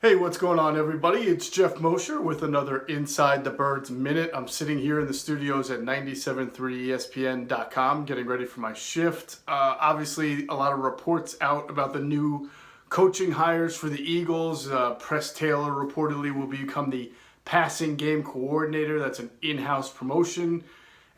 Hey, what's going on, everybody? It's Geoff Mosher with another Inside the Birds Minute. I'm sitting here in the studios at 97.3ESPN.com getting ready for my shift. Obviously, a lot of reports out about the new coaching hires for the Eagles. Press Taylor reportedly will become the passing game coordinator. That's an in-house promotion.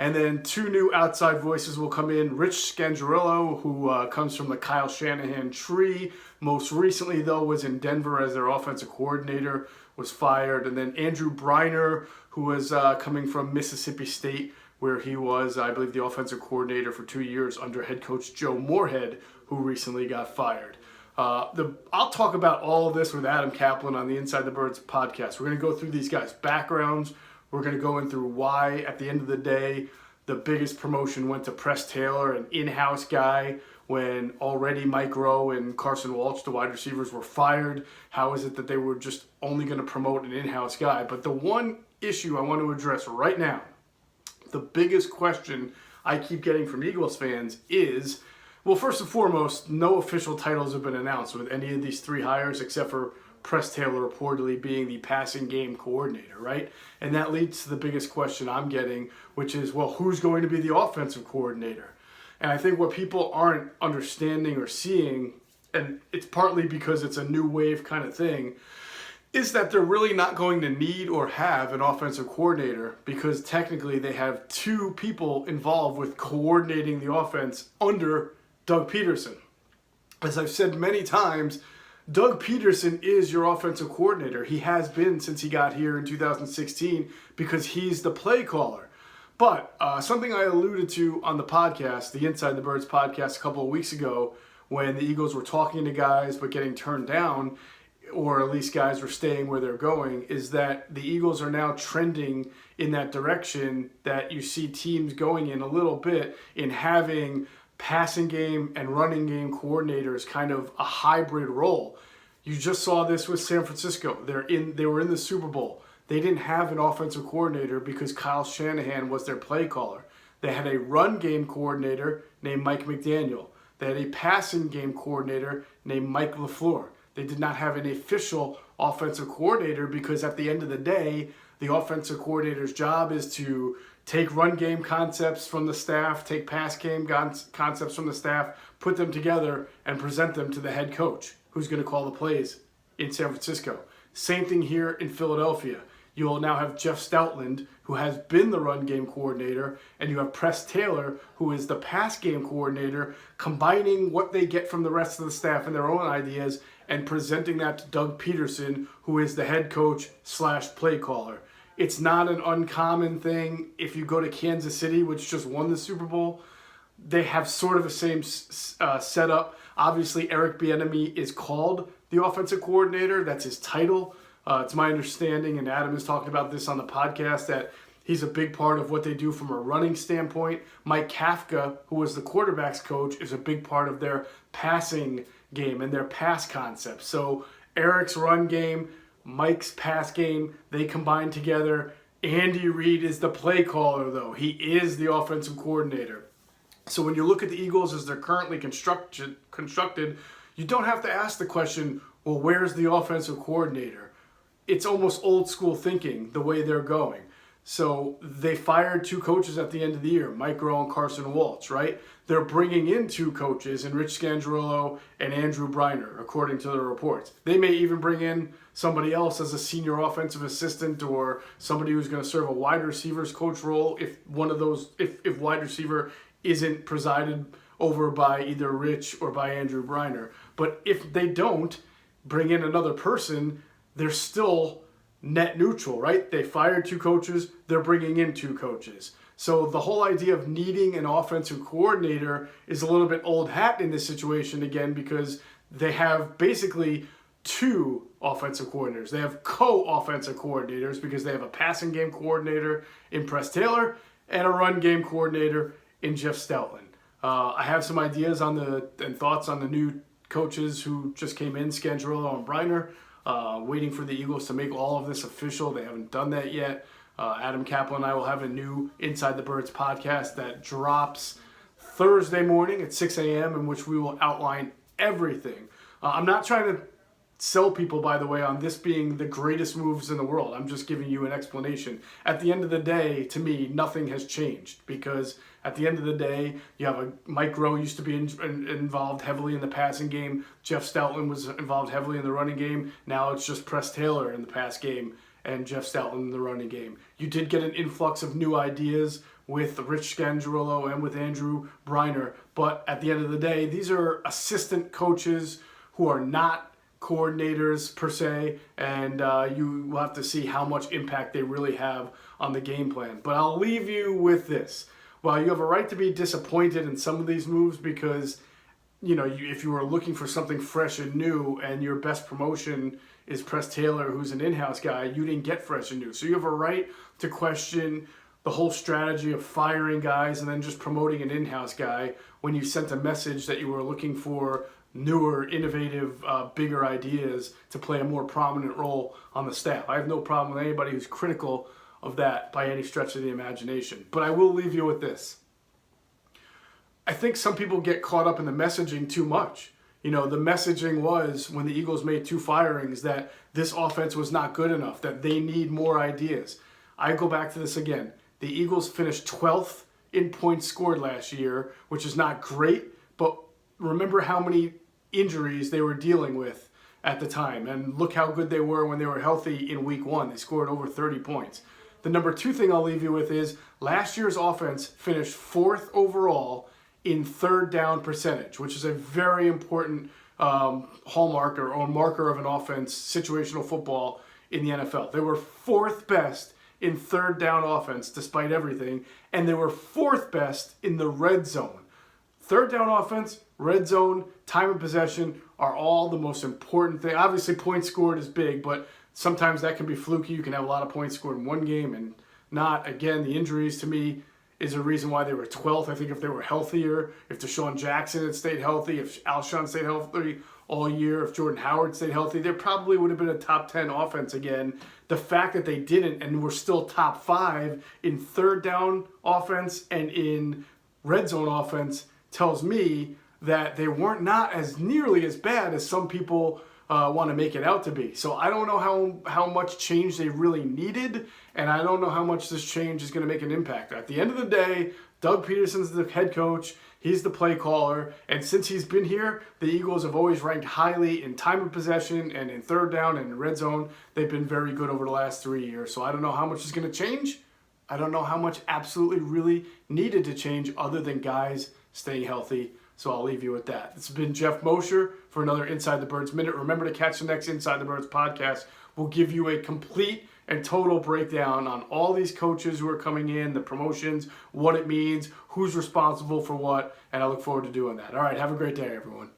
And then two new outside voices will come in. Rich Scangarello, who comes from the Kyle Shanahan tree. Most recently, though, was in Denver as their offensive coordinator, was fired. And then Andrew Briner, who was coming from Mississippi State, where he was, I believe, the offensive coordinator for 2 years under head coach Joe Moorhead, who recently got fired. I'll talk about all of this with Adam Caplan on the Inside the Birds podcast. We're going to go through these guys' backgrounds. We're going to go in through why, at the end of the day, the biggest promotion went to Press Taylor, an in-house guy, when already Mike Rowe and Carson Walch, the wide receivers, were fired. How is it that they were just only going to promote an in-house guy? But the one issue I want to address right now, the biggest question I keep getting from Eagles fans is, well, first and foremost, no official titles have been announced with any of these three hires except for Press Taylor reportedly being the passing game coordinator, right? And that leads to the biggest question I'm getting, which is, well, who's going to be the offensive coordinator? And I think what people aren't understanding or seeing, and it's partly because it's a new wave kind of thing, is that they're really not going to need or have an offensive coordinator because technically they have two people involved with coordinating the offense under Doug Peterson. As I've said many times, Doug Peterson is your offensive coordinator. He has been since he got here in 2016 because he's the play caller. But something I alluded to on the podcast, the Inside the Birds podcast a couple of weeks ago, when the Eagles were talking to guys but getting turned down, or at least guys were staying where they're going, is that the Eagles are now trending in that direction that you see teams going in a little bit in having passing game and running game coordinators, kind of a hybrid role. You just saw this with San Francisco. They were in the Super Bowl. They didn't have an offensive coordinator because Kyle Shanahan was their play caller. They had a run game coordinator named Mike McDaniel. They had a passing game coordinator named Mike LaFleur. They did not have an official offensive coordinator because at the end of the day, the offensive coordinator's job is to take run game concepts from the staff, take pass game concepts from the staff, put them together, and present them to the head coach, who's going to call the plays in San Francisco. Same thing here in Philadelphia. You will now have Jeff Stoutland, who has been the run game coordinator, and you have Press Taylor, who is the pass game coordinator, combining what they get from the rest of the staff and their own ideas and presenting that to Doug Peterson, who is the head coach / play caller. It's not an uncommon thing. If you go to Kansas City, which just won the Super Bowl, they have sort of the same setup. Obviously, Eric Bieniemy is called the offensive coordinator. That's his title. It's my understanding, and Adam has talked about this on the podcast, that he's a big part of what they do from a running standpoint. Mike Kafka, who was the quarterback's coach, is a big part of their passing game and their pass concept. So Eric's run game, Mike's pass game, they combine together. Andy Reid is the play caller, though. He is the offensive coordinator. So when you look at the Eagles as they're currently constructed, you don't have to ask the question, well, where's the offensive coordinator? It's almost old school thinking the way they're going. So they fired two coaches at the end of the year, Mike Rowe and Carson Walch, right? They're bringing in two coaches, in Rich Scangarello and Andrew Briner, according to the reports. They may even bring in somebody else as a senior offensive assistant or somebody who's going to serve a wide receivers coach role if wide receiver isn't presided over by either Rich or by Andrew Briner. But if they don't bring in another person, they're still net neutral, right? They fired two coaches, they're bringing in two coaches. So the whole idea of needing an offensive coordinator is a little bit old hat in this situation again because they have basically two offensive coordinators. They have co-offensive coordinators because they have a passing game coordinator in Press Taylor and a run game coordinator in Jeff Stoutland. I have some ideas and thoughts on the new coaches who just came in, Scangarello and Briner. Waiting for the Eagles to make all of this official. They haven't done that yet. Adam Caplan and I will have a new Inside the Birds podcast that drops Thursday morning at 6 a.m. in which we will outline everything. I'm not trying to sell people, by the way, on this being the greatest moves in the world. I'm just giving you an explanation. At the end of the day, to me, nothing has changed, because at the end of the day, you have a Mike Rowe used to be involved heavily in the passing game. Jeff Stoutland was involved heavily in the running game. Now it's just Press Taylor in the pass game and Jeff Stoutland in the running game. You did get an influx of new ideas with Rich Scangarillo and with Andrew Briner, but at the end of the day, these are assistant coaches who are not coordinators per se, and you will have to see how much impact they really have on the game plan. But I'll leave you with this. While you have a right to be disappointed in some of these moves, because if you were looking for something fresh and new and your best promotion is Press Taylor, who's an in-house guy, you didn't get fresh and new. So you have a right to question the whole strategy of firing guys and then just promoting an in-house guy when you sent a message that you were looking for newer, innovative, bigger ideas to play a more prominent role on the staff. I have no problem with anybody who's critical of that by any stretch of the imagination. But I will leave you with this. I think some people get caught up in the messaging too much. The messaging was, when the Eagles made 2 firings, that this offense was not good enough, that they need more ideas. I go back to this again. The Eagles finished 12th in points scored last year, which is not great, but remember how many injuries they were dealing with at the time, and look how good they were when they were healthy in week 1. They scored over 30 points. The number 2 thing I'll leave you with is last year's offense finished 4th overall in third down percentage, which is a very important hallmark or marker of an offense, situational football in the NFL. They were 4th best in third down offense despite everything, and they were 4th best in the red zone. Third down offense, red zone, time of possession are all the most important thing. Obviously, points scored is big, but sometimes that can be fluky. You can have a lot of points scored in one game and not. Again, the injuries to me is a reason why they were 12th. I think if they were healthier, if Deshaun Jackson had stayed healthy, if Alshon stayed healthy all year, if Jordan Howard stayed healthy, there probably would have been a top 10 offense again. The fact that they didn't and were still top 5 in third down offense and in red zone offense tells me that they weren't not as nearly as bad as some people want to make it out to be. So I don't know how much change they really needed, and I don't know how much this change is going to make an impact. At the end of the day, Doug Peterson's the head coach. He's the play caller, and since he's been here, the Eagles have always ranked highly in time of possession and in third down and in red zone. They've been very good over the last 3 years, so I don't know how much is going to change. I don't know how much absolutely really needed to change other than guys staying healthy. So I'll leave you with that. This has been Geoff Mosher for another Inside the Birds Minute. Remember to catch the next Inside the Birds podcast. We'll give you a complete and total breakdown on all these coaches who are coming in, the promotions, what it means, who's responsible for what, and I look forward to doing that. All right, have a great day, everyone.